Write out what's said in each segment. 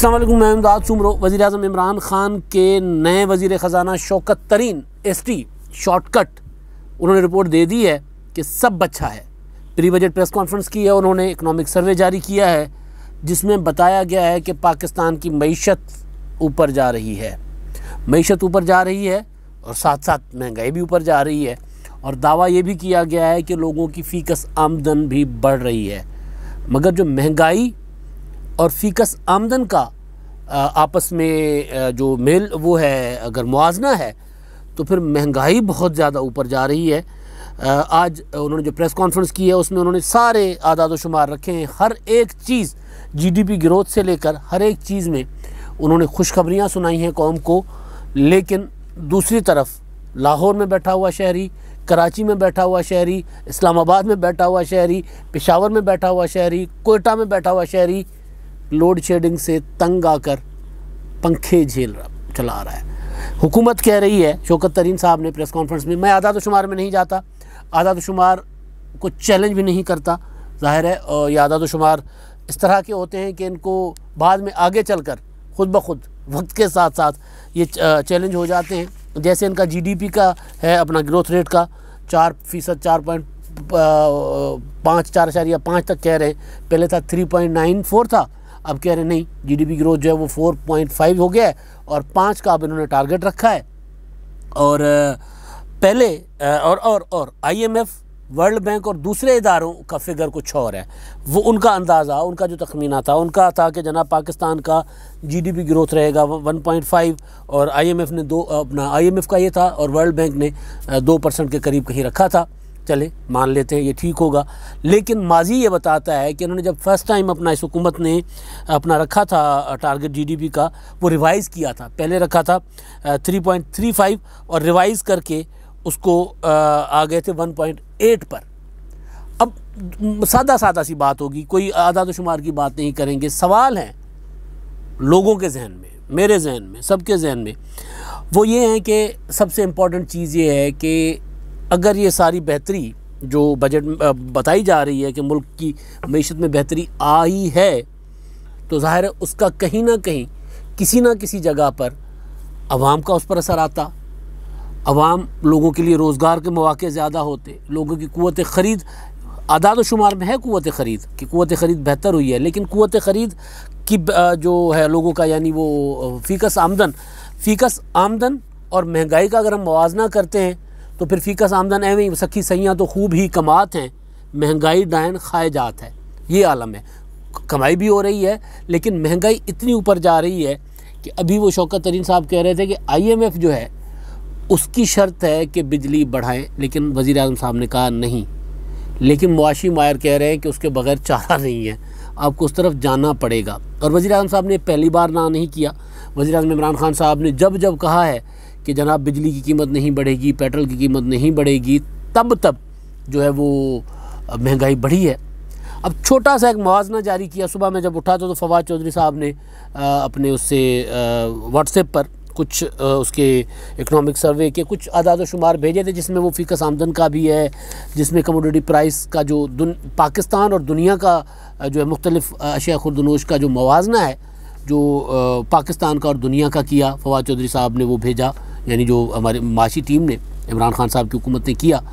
अस्सलाम वालेकुम, मैं इमदाद सुमरो। वज़ीर-ए-आज़म इमरान ख़ान के नए वज़ीर ख़जाना शौकत तरीन ST शॉर्टकट उन्होंने रिपोर्ट दे दी है कि सब अच्छा है। प्री बजट प्रेस कॉन्फ्रेंस की है, उन्होंने इकनॉमिक सर्वे जारी किया है जिसमें बताया गया है कि पाकिस्तान की मईशत ऊपर जा रही है, मईशत ऊपर जा रही है और साथ साथ महंगाई भी ऊपर जा रही है। और दावा ये भी किया गया है कि लोगों की फ़ीकस आमदन भी बढ़ रही है। मगर जो महंगाई और फ़ीकस आमदन का आपस में जो मेल वो है, अगर मुआजना है तो फिर महंगाई बहुत ज़्यादा ऊपर जा रही है। आज उन्होंने जो प्रेस कॉन्फ्रेंस की है उसमें उन्होंने सारे आदाद व शुमार रखे हैं, हर एक चीज़ GDP ग्रोथ से लेकर हर एक चीज़ में उन्होंने खुशखबरियाँ सुनाई हैं कौम को। लेकिन दूसरी तरफ लाहौर में बैठा हुआ शहरी, कराची में बैठा हुआ शहरी, इस्लामाबाद में बैठा हुआ शहरी, पेशावर में बैठा हुआ शहरी, कोयटा में बैठा हुआ शहरी लोड शेडिंग से तंग आकर पंखे चला रहा है। हुकूमत कह रही है, शौकत तरीन साहब ने प्रेस कॉन्फ्रेंस में, मैं आदाद व शुमार में नहीं जाता, आदाद व शुमार को चैलेंज भी नहीं करता। ज़ाहिर है और ये आदाद व शुमार इस तरह के होते हैं कि इनको बाद में आगे चलकर ख़ुद ब खुद वक्त के साथ साथ ये चैलेंज हो जाते हैं। जैसे इनका GDP का है, अपना ग्रोथ रेट का 4%, 4.5 तक कह रहे हैं। पहले था 3.94 था, अब कह रहे नहीं, GDP ग्रोथ जो है वो 4.5 हो गया है और 5 का अब इन्होंने टारगेट रखा है। और पहले और IMF, वर्ल्ड बैंक और दूसरे इदारों का फिगर कुछ और है। वो उनका अंदाज़ा, उनका जो तखमीना था, उनका था कि जनाब पाकिस्तान का GDP ग्रोथ रहेगा 1.5 और IMF ने IMF का ये था और वर्ल्ड बैंक ने 2% के करीब कहीं रखा था। चले मान लेते हैं ये ठीक होगा। लेकिन माजी ये बताता है कि इन्होंने जब फर्स्ट टाइम अपना, इस हुकूमत ने अपना रखा था टारगेट GDP का, वो रिवाइज़ किया था। पहले रखा था 3.35 और रिवाइज़ करके उसको आ गए थे 1.8 पर। अब सादा सी बात होगी, कोई आदाद व शुमार की बात नहीं करेंगे। सवाल हैं लोगों के जहन में, मेरे जहन में, सबके जहन में, वो ये हैं कि सबसे इम्पॉर्टेंट चीज़ ये है कि अगर ये सारी बेहतरी जो बजट में बताई जा रही है कि मुल्क की मईशत में बेहतरी आई है, तो ज़ाहिर है उसका कहीं ना कहीं किसी न किसी जगह पर अवाम का उस पर असर आता। अवाम, लोगों के लिए रोज़गार के मौक़े ज़्यादा होते, लोगों की क़ुव्वत ख़रीद, आदाद व शुमार में है क़ुव्वत ख़रीद कि क़ुव्वत ख़रीद बेहतर हुई है, लेकिन क़ुव्वत ख़रीद की जो है लोगों का, यानी वो फ़ीकस आमदन और महंगाई का अगर हम मुआवजा करते हैं तो फिर फ़ीकस आमदन एवं ही सखी सैयाँ तो खूब ही कमात हैं, महंगाई डायन खाए जात है। ये आलम है, कमाई भी हो रही है लेकिन महंगाई इतनी ऊपर जा रही है कि अभी वो शौकत तरीन साहब कह रहे थे कि IMF जो है उसकी शर्त है कि बिजली बढ़ाएं, लेकिन वज़ीर-ए-आज़म साहब ने कहा नहीं। लेकिन मुआशी मायर कह रहे हैं कि उसके बगैर चारा नहीं है, आपको उस तरफ जाना पड़ेगा। और वज़ीर-ए-आज़म साहब ने पहली बार ना नहीं किया। वज़ीर-ए-आज़म इमरान ख़ान साहब ने जब कहा है कि जनाब बिजली की कीमत नहीं बढ़ेगी, पेट्रोल की कीमत नहीं बढ़ेगी, तब जो है वो महंगाई बढ़ी है। अब छोटा सा एक मुआवजा जारी किया। सुबह में जब उठा तो फवाद चौधरी साहब ने अपने उससे व्हाट्सएप पर कुछ उसके इकनॉमिक सर्वे के कुछ आदाद व शुमार भेजे थे, जिसमें वो फ़ीकस आमदन का भी है, जिसमें कमोडिटी प्राइस का जो पाकिस्तान और दुनिया का जो है मुख्तलिफ़ अशिया खुर्दनोश का जो मुवाजना है, जो पाकिस्तान का और दुनिया का किया, फवाद चौधरी साहब ने वो भेजा, यानी जो हमारे माशी टीम ने, इमरान ख़ान साहब की हुकूमत ने किया,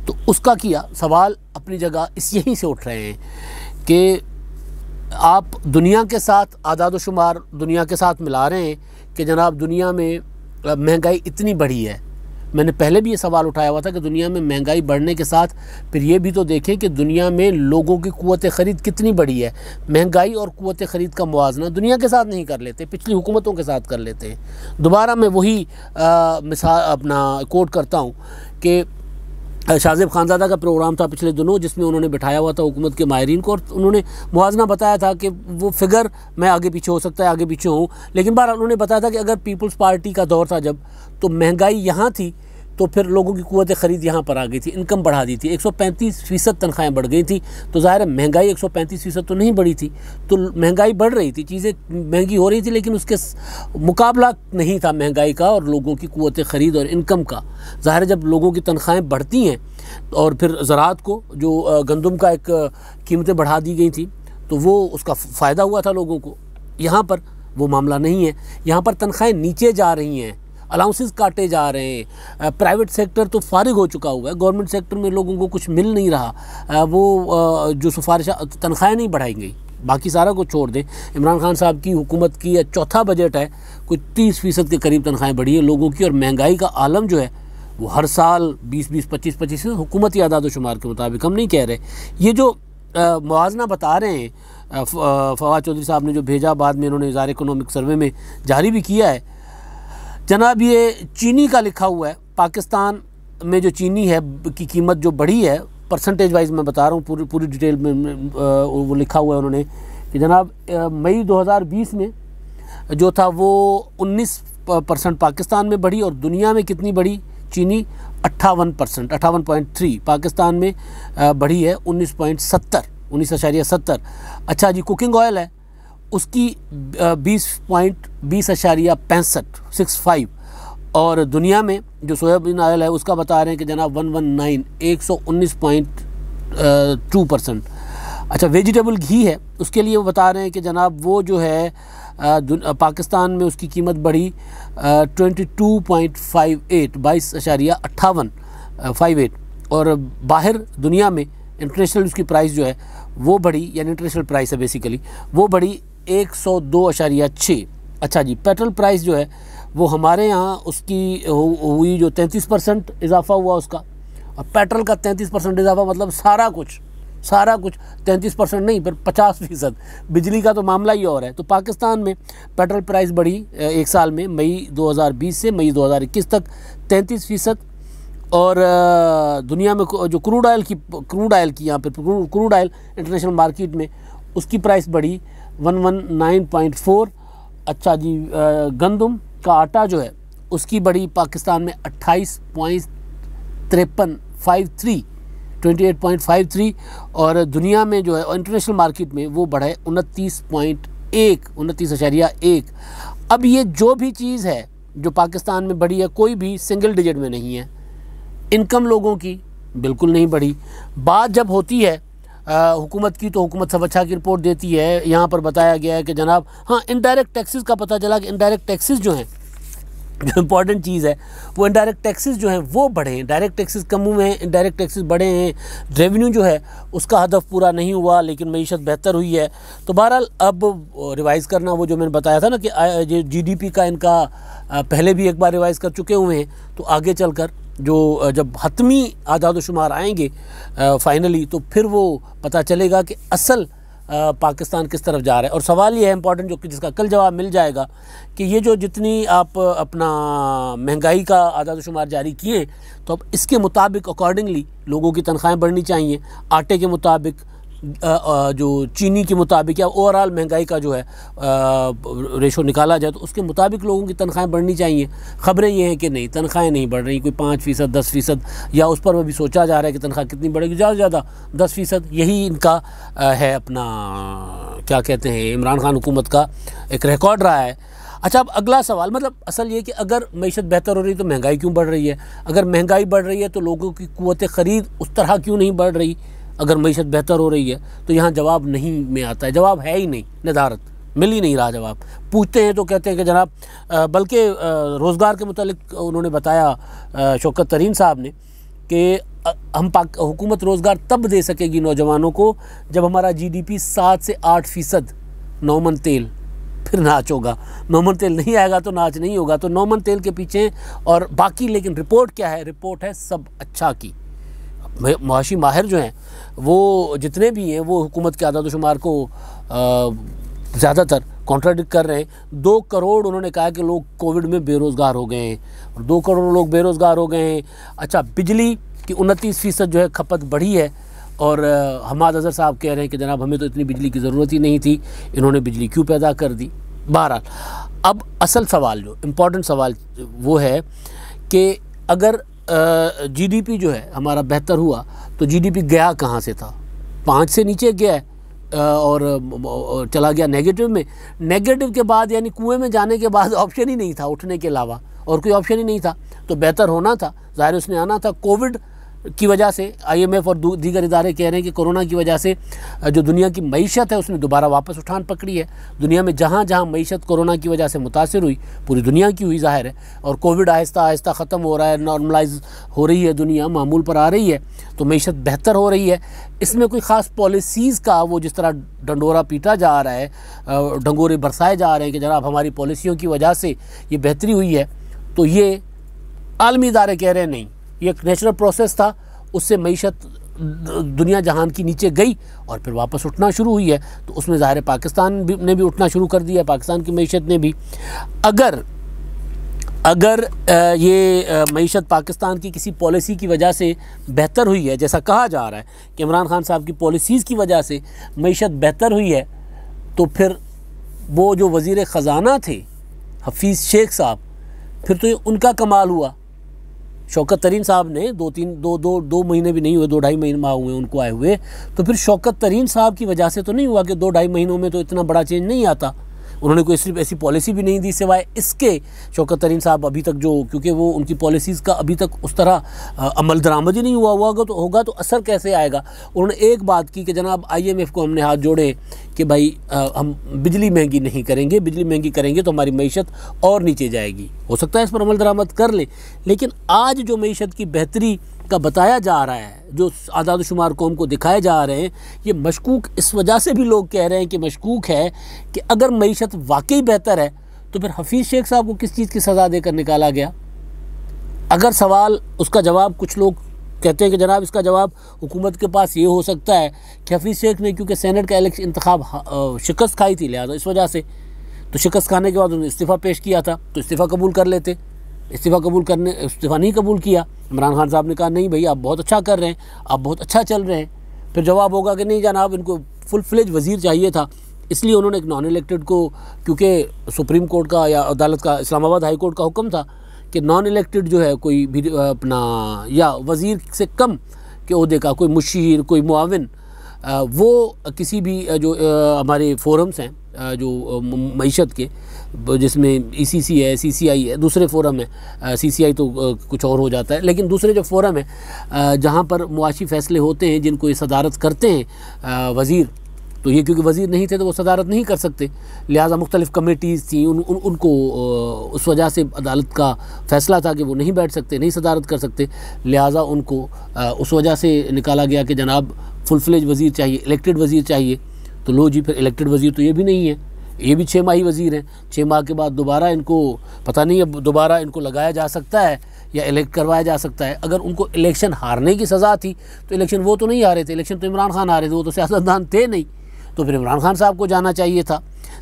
तो उसका किया। सवाल अपनी जगह यहीं से उठ रहे हैं कि आप दुनिया के साथ आदाद व शुमार दुनिया के साथ मिला रहे हैं कि जनाब दुनिया में महंगाई इतनी बढ़ी है। मैंने पहले भी ये सवाल उठाया हुआ था कि दुनिया में महंगाई बढ़ने के साथ फिर ये भी तो देखें कि दुनिया में लोगों की क़ुव्वत ख़रीद कितनी बढ़ी है। महंगाई और क़ुव्वत ख़रीद का मुआवजा दुनिया के साथ नहीं कर लेते, पिछली हुकूमतों के साथ कर लेते हैं। दोबारा मैं वही मिसाल अपना कोट करता हूँ कि शाहज़ेब खानज़ादा का प्रोग्राम था पिछले दिनों, जिसमें उन्होंने बिठाया हुआ था हुकूमत के माहिरीन को और उन्होंने मुआवजा बताया था कि वो फिगर, मैं आगे पीछे हो सकता है, आगे पीछे हूँ, लेकिन बार उन्होंने बताया था कि अगर पीपल्स पार्टी का दौर था जब, तो महंगाई यहाँ थी तो फिर लोगों की क़ुव्वत ख़रीद यहाँ पर आ गई थी, इनकम बढ़ा दी थी, 135% तनख्वाहें बढ़ गई थी। तो ज़ाहिर है महंगाई 135% तो नहीं बढ़ी थी, तो महंगाई बढ़ रही थी, चीज़ें महंगी हो रही थी, लेकिन उसके मुकाबला नहीं था महंगाई का और लोगों की क़ुव्वत ख़रीद और इनकम का। ज़ाहिर है जब लोगों की तनख्वाहें बढ़ती हैं और फिर ज़राअत को, जो गंदम का एक कीमतें बढ़ा दी गई थी, तो वो उसका फ़ायदा हुआ था लोगों को। यहाँ पर वो मामला नहीं है। यहाँ पर तनख्वाहें नीचे जा रही हैं, अलाउंसेस काटे जा रहे हैं, प्राइवेट सेक्टर तो फारिग हो चुका हुआ है, गवर्नमेंट सेक्टर में लोगों को कुछ मिल नहीं रहा, वो जो सिफारिश तनख्वाहें नहीं बढ़ाई गई, बाकी सारा कुछ छोड़ दें। इमरान खान साहब की हुकूमत की चौथा बजट है, कुछ 30% के करीब तनख्वाहें बढ़ी है लोगों की, और महंगाई का आलम जो है वो हर साल 20-20, 25-25 हुकूमती आदाद शुमार के मुताबिक, हम नहीं कह रहे। ये जो मुआवजना बता रहे हैं फवाद चौधरी साहब ने जो भेजा, बाद में इन्होंने इज़ार इकोनॉमिक सर्वे में जारी भी किया है जनाब, ये चीनी का लिखा हुआ है। पाकिस्तान में जो चीनी है की कीमत जो बढ़ी है, परसेंटेज वाइज मैं बता रहा हूँ, पूरी डिटेल में वो लिखा हुआ है उन्होंने कि जनाब मई 2020 में जो था वो 19% पाकिस्तान में बढ़ी, और दुनिया में कितनी बढ़ी चीनी? 58%, 58.3 पाकिस्तान में बढ़ी है 19.70। अच्छा जी, कुकिंग ऑयल है उसकी 20.65 और दुनिया में जो सोयाबीन ऑयल है उसका बता रहे हैं कि जनाब 119% अच्छा, वेजिटेबल घी है उसके लिए वो बता रहे हैं कि जनाब वो जो है पाकिस्तान में उसकी कीमत बढ़ी 22.58 और बाहर दुनिया में इंटरनेशनल उसकी प्राइस जो है वो बढ़ी, यानी इंटरनेशनल प्राइस है बेसिकली, वो बढ़ी 102.6। अच्छा जी, पेट्रोल प्राइस जो है वो हमारे यहाँ उसकी हुई जो 33% इजाफा हुआ उसका, और पेट्रोल का 33% इजाफा मतलब सारा कुछ 33% नहीं फिर 50%। बिजली का तो मामला ही और है। तो पाकिस्तान में पेट्रोल प्राइस बढ़ी एक साल में, मई 2020 से मई 2021 तक 33%, और दुनिया में जो क्रूड ऑयल की यहाँ पे क्रूड ऑयल इंटरनेशनल मार्केट में उसकी प्राइस बढ़ी 119.4। अच्छा जी, गंदम का आटा जो है उसकी बढ़ी पाकिस्तान में 28.53 और दुनिया में जो है इंटरनेशनल मार्केट में वो बढ़ा है 29.1। अब ये जो भी चीज़ है जो पाकिस्तान में बढ़ी है कोई भी सिंगल डिजिट में नहीं है। इनकम लोगों की बिल्कुल नहीं बढ़ी। बात जब होती है हुकूमत की, तो हुकूमत सब अच्छा की रिपोर्ट देती है। यहाँ पर बताया गया है कि जनाब हाँ, इनडायरेक्ट टैक्सेस का पता चला कि इनडायरेक्ट टैक्सेस जो हैं, जो इम्पॉर्टेंट चीज़ है वो इनडायरेक्ट टैक्सेस जो हैं वो बढ़े हैं, डायरेक्ट टैक्सेस कम हुए हैं, इनडायरेक्ट टैक्सेस बढ़े हैं। रेवेन्यू जो है उसका हदफ पूरा नहीं हुआ, लेकिन मईशत बेहतर हुई है। तो बहरहाल अब रिवाइज़ करना, वो जो मैंने बताया था ना कि GDP का इनका पहले भी एक बार रिवाइज़ कर चुके हुए हैं, तो आगे चलकर जो जब हतमी आदाद शुमार आएंगे फाइनली, तो फिर वो पता चलेगा कि असल पाकिस्तान किस तरफ जा रहा है। और सवाल ये है इम्पॉर्टेंट, जो कि जिसका कल जवाब मिल जाएगा, कि ये जो जितनी आप अपना महंगाई का आदाद शुमार जारी किए, तो अब इसके मुताबिक अकॉर्डिंगली लोगों की तनख्वाहें बढ़नी चाहिए। आटे के मुताबिक, जो चीनी के मुताबिक, या ओवरऑल महंगाई का जो है रेशो निकाला जाए तो उसके मुताबिक लोगों की तनख्वाहें बढ़नी चाहिए। ख़बरें ये हैं कि नहीं, तनख्वाहें नहीं बढ़ रही, कोई 5%, 10%, या उस पर भी सोचा जा रहा है कि तनख्वाह कितनी बढ़ेगी, ज़्यादा से ज़्यादा 10%। यही इनका है अपना, क्या कहते हैं, इमरान खान हुकूमत का एक रिकॉर्ड रहा है। अच्छा, अब अगला सवाल, मतलब असल ये कि अगर मईशत बेहतर हो रही है तो महंगाई क्यों बढ़ रही है? अगर महंगाई बढ़ रही है तो लोगों की क़ुव्वत ख़रीद उस तरह क्यों नहीं बढ़ रही? अगर मईशत बेहतर हो रही है तो यहाँ जवाब नहीं में आता है, जवाब है ही नहीं, नदारत मिल ही नहीं रहा जवाब। पूछते हैं तो कहते हैं कि जनाब, बल्कि रोज़गार के मुतालिक उन्होंने बताया शौकत तरीन साहब ने कि हम हुकूमत रोज़गार तब दे सकेगी नौजवानों को जब हमारा GDP 7 से 8%। नौमन तेल, फिर नाच होगा। नौमन तेल नहीं आएगा तो नाच नहीं होगा। तो नौमन तेल के पीछे और बाकी, लेकिन रिपोर्ट क्या है? रिपोर्ट है सब अच्छा की। मुआशी माहिर जो हैं वो जितने भी हैं वो हुकूमत के आदाद शुमार को ज़्यादातर कॉन्ट्राडिक्ट कर रहे हैं। 2 करोड़ उन्होंने कहा कि लोग कोविड में बेरोज़गार हो गए हैं, और 2 करोड़ लोग बेरोज़गार हो गए हैं। अच्छा, बिजली की 29% जो है खपत बढ़ी है, और हमाद अज़हर साहब कह रहे हैं कि जनाब हमें तो इतनी बिजली की ज़रूरत ही नहीं थी, इन्होंने बिजली क्यों पैदा कर दी। बहरहाल अब असल सवाल, जो इम्पॉर्टेंट सवाल वो है कि अगर GDP जो है हमारा बेहतर हुआ तो GDP गया कहाँ से था? 5 से नीचे गया है और चला गया नेगेटिव में। नेगेटिव के बाद यानी कुएं में जाने के बाद ऑप्शन ही नहीं था उठने के अलावा, और कोई ऑप्शन ही नहीं था। तो बेहतर होना था, ज़ाहिर उसने आना था। कोविड की वजह से IMF और दीगर इदारे कह रहे हैं कि कोरोना की वजह से जो दुनिया की मईशत है उसने दोबारा वापस उठान पकड़ी है। दुनिया में जहाँ जहाँ मईशत कोरोना की वजह से मुतासिर हुई, पूरी दुनिया की हुई ज़ाहिर है, और कोविड आहिस्ता आहिस्ता ख़त्म हो रहा है, नॉर्मलाइज हो रही है, दुनिया मामूल पर आ रही है, तो मईशत बेहतर हो रही है। इसमें कोई ख़ास पॉलिसीज़ का वो जिस तरह डंडोरा पीटा जा रहा है, डंगोरे बरसाए जा रहे हैं कि जनाब हमारी पॉलिसियों की वजह से ये बेहतरी हुई है, तो ये आलमी इदारे कह रहे हैं नहीं, ये एक नेचुरल प्रोसेस था, उससे मईशत दुनिया जहान की नीचे गई और फिर वापस उठना शुरू हुई है। तो उसमें ज़ाहिर है पाकिस्तान ने भी उठना शुरू कर दिया, पाकिस्तान की मईशत ने भी। अगर ये मईशत पाकिस्तान की किसी पॉलिसी की वजह से बेहतर हुई है, जैसा कहा जा रहा है कि इमरान खान साहब की पॉलिसीज़ की वजह से मईशत बेहतर हुई है, तो फिर वो जो वज़ीर ख़जाना थे हफीज़ शेख साहब, फिर तो ये उनका कमाल हुआ। शौकत तरीन साहब ने दो महीने भी नहीं हुए, 2-2.5 महीने माह हुए उनको आए हुए, तो फिर शौकत तरीन साहब की वजह से तो नहीं हुआ कि 2-2.5 महीनों में तो इतना बड़ा चेंज नहीं आता। उन्होंने कोई सिर्फ ऐसी पॉलिसी भी नहीं दी सिवाय इसके। शौकत तरीन साहब अभी तक क्योंकि वो उनकी पॉलिसीज़ का अभी तक उस तरह अमल दरामद ही नहीं हुआ होगा तो असर कैसे आएगा। उन्होंने एक बात की कि जनाब IMF को हमने हाथ जोड़े कि भाई हम बिजली महंगी नहीं करेंगे, बिजली महंगी करेंगे तो हमारी मईशत और नीचे जाएगी। हो सकता है इस पर अमल दरामद कर ले, लेकिन आज जो मईशत की बेहतरी का बताया जा रहा है, जो आदाद शुमार कौम को दिखाए जा रहे हैं, ये मशकूक इस वजह से भी लोग कह रहे हैं कि मशकूक है कि अगर मईशत वाकई बेहतर है तो फिर हफीज़ शेख साहब को किस चीज़ की सज़ा देकर निकाला गया। अगर सवाल उसका जवाब, कुछ लोग कहते हैं कि जनाब इसका जवाब हुकूमत के पास ये हो सकता है कि हफीज़ शेख ने क्योंकि सेनेट का इंतखाब शिकस्त खाई थी, लिहाजा इस वजह से, तो शिकस्त खाने के बाद उन्होंने इस्तीफ़ा पेश किया था, तो इस्तीफ़ा कबूल कर लेते। इस्तीफ़ा नहीं कबूल किया। इमरान खान साहब ने कहा नहीं भाई आप बहुत अच्छा कर रहे हैं, आप बहुत अच्छा चल रहे हैं। फिर जवाब होगा कि नहीं जनाब इनको फुल फ्लेज वज़ीर चाहिए था, इसलिए उन्होंने एक नॉन इलेक्टेड को, क्योंकि सुप्रीम कोर्ट का या अदालत का, इस्लामाबाद हाई कोर्ट का हुक्म था कि नॉन इलेक्टेड जो है कोई भी अपना या वज़ीर से कम के ओहदे का कोई मुशीर, कोई मुआविन, वो किसी भी जो हमारे फोरम्स हैं जो मईशत के, जिसमें ECC है, CCI है, दूसरे फोरम है, CCI तो कुछ और हो जाता है, लेकिन दूसरे जो फोरम है जहाँ पर मुआशी फ़ैसले होते हैं, जिनको ये सदारत करते हैं वज़ीर, तो ये क्योंकि वज़ीर नहीं थे तो वो सदारत नहीं कर सकते, लिहाजा मुख्तलिफ़ कमेटीज़ थी, उनको उस वजह से अदालत का फ़ैसला था कि वो नहीं बैठ सकते, नहीं सदारत कर सकते, लिहाजा उनको उस वजह से निकाला गया कि जनाब फुल फ्लेज वज़ीर चाहिए, इलेक्टेड वज़ीर चाहिए। तो लो जी, फिर इलेक्टेड वज़ीर तो ये भी नहीं है, ये भी 6 माही वज़ीर हैं। 6 माह के बाद दोबारा इनको पता नहीं, अब दोबारा इनको लगाया जा सकता है या इलेक्ट करवाया जा सकता है। अगर उनको इलेक्शन हारने की सज़ा थी तो इलेक्शन वो तो नहीं हारे थे, इलेक्शन तो इमरान खान हारे थे, वो तो सियासतदान थे नहीं, तो फिर इमरान खान साहब को जाना चाहिए था।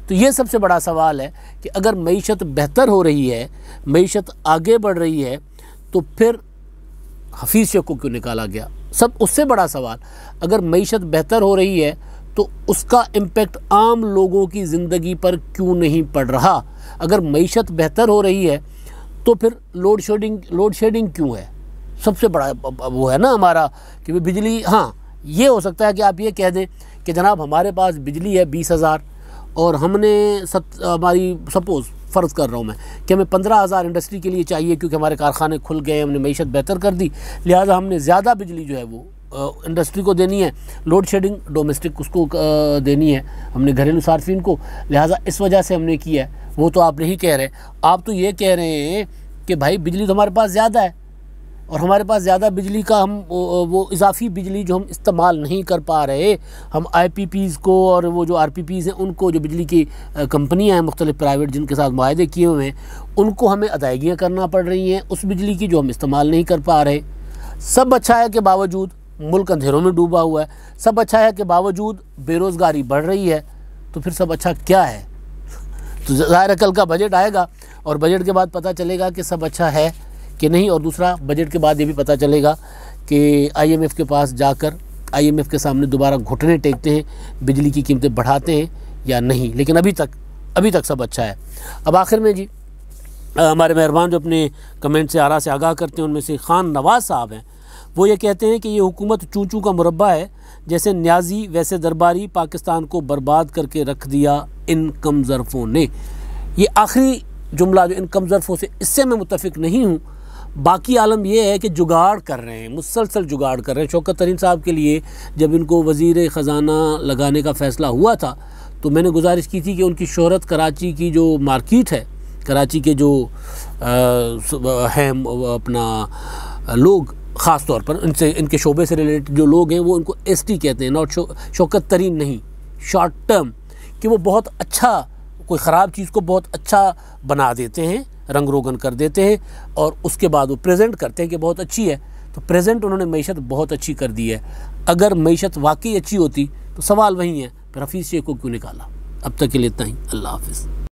तो ये सबसे बड़ा सवाल है कि अगर मईशत बेहतर हो रही है, मईशत आगे बढ़ रही है, तो फिर हफीज़ शेख को क्यों निकाला गया। सब उससे बड़ा सवाल, अगर मईशत बेहतर हो रही है तो उसका इम्पेक्ट आम लोगों की ज़िंदगी पर क्यों नहीं पड़ रहा। अगर मईशत बेहतर हो रही है तो फिर लोड शेडिंग क्यों है। सबसे बड़ा वो है ना हमारा कि बिजली, हाँ ये हो सकता है कि आप ये कह दें कि जनाब हमारे पास बिजली है 20,000 और हमने हमारी सपोज़ फ़र्ज़ कर रहा हूँ मैं कि हमें 15,000 इंडस्ट्री के लिए चाहिए, क्योंकि हमारे कारखाने खुल गए, हमने मईशत बेहतर कर दी, लिहाजा हमने ज़्यादा बिजली जो है वो इंडस्ट्री को देनी है, लोड शेडिंग डोमेस्टिक उसको देनी है हमने, घरेलू सार्फिन को, लिहाजा इस वजह से हमने किया है। वो तो आप नहीं कह रहे, आप तो ये कह रहे हैं कि भाई बिजली तो हमारे पास ज़्यादा है और हमारे पास ज़्यादा बिजली का हम वो इजाफी बिजली जो हम इस्तेमाल नहीं कर पा रहे, हम IPPs को और वो जो RPPs हैं उनको, जो बिजली की कंपनियां हैं मुख्तलिफ प्राइवेट जिनके साथ मुआहदे किए हुए हैं, उनको हमें अदायगियाँ करना पड़ रही हैं उस बिजली की जो हम इस्तेमाल नहीं कर पा रहे। सब अच्छा है के बावजूद मुल्क अंधेरों में डूबा हुआ है, सब अच्छा है के बावजूद बेरोज़गारी बढ़ रही है, तो फिर सब अच्छा क्या है। तो ज़ाहिर है कल का बजट आएगा और बजट के बाद पता चलेगा कि सब अच्छा है कि नहीं, और दूसरा बजट के बाद ये भी पता चलेगा कि IMF के पास जाकर IMF के सामने दोबारा घुटने टेकते हैं, बिजली की कीमतें बढ़ाते हैं या नहीं। लेकिन अभी तक सब अच्छा है। अब आखिर में जी हमारे मेहरबान जो अपने कमेंट से आरा से आगाह करते हैं, उनमें से खान नवाज़ साहब हैं, वो ये कहते हैं कि ये हुकूमत चूचू का मुरब्बा है, जैसे न्याजी वैसे दरबारी, पाकिस्तान को बर्बाद करके रख दिया इन कम ज़रफ़ों ने। ये आखिरी जुमला जो इन कम ज़रफ़ों से, इससे मैं मुत्तफ़िक नहीं हूँ, बाकी आलम ये है कि जुगाड़ कर रहे हैं, मुसलसल जुगाड़ कर रहे हैं। शौकत तरीन साहब के लिए जब इनको वज़ीर ख़जाना लगाने का फ़ैसला हुआ था तो मैंने गुजारिश की थी कि उनकी शोहरत कराची की जो मार्केट है, कराची के जो हैं अपना लोग ख़ास तौर पर इनसे इनके शोबे से रिलेटेड जो लोग हैं वो इनको ST कहते हैं, नॉट शौकत तरीन नहीं, शॉर्ट टर्म, कि वो बहुत अच्छा कोई ख़राब चीज़ को बहुत अच्छा बना देते हैं, रंग रोगन कर देते हैं और उसके बाद वो प्रेजेंट करते हैं कि बहुत अच्छी है। तो प्रेजेंट उन्होंने मईशत बहुत अच्छी कर दी है। अगर मईशत वाकई अच्छी होती तो सवाल वही है, फिर हफीज़ शेख को क्यों निकाला। अब तक के लिए इतना ही। अल्लाह हाफ़िज़।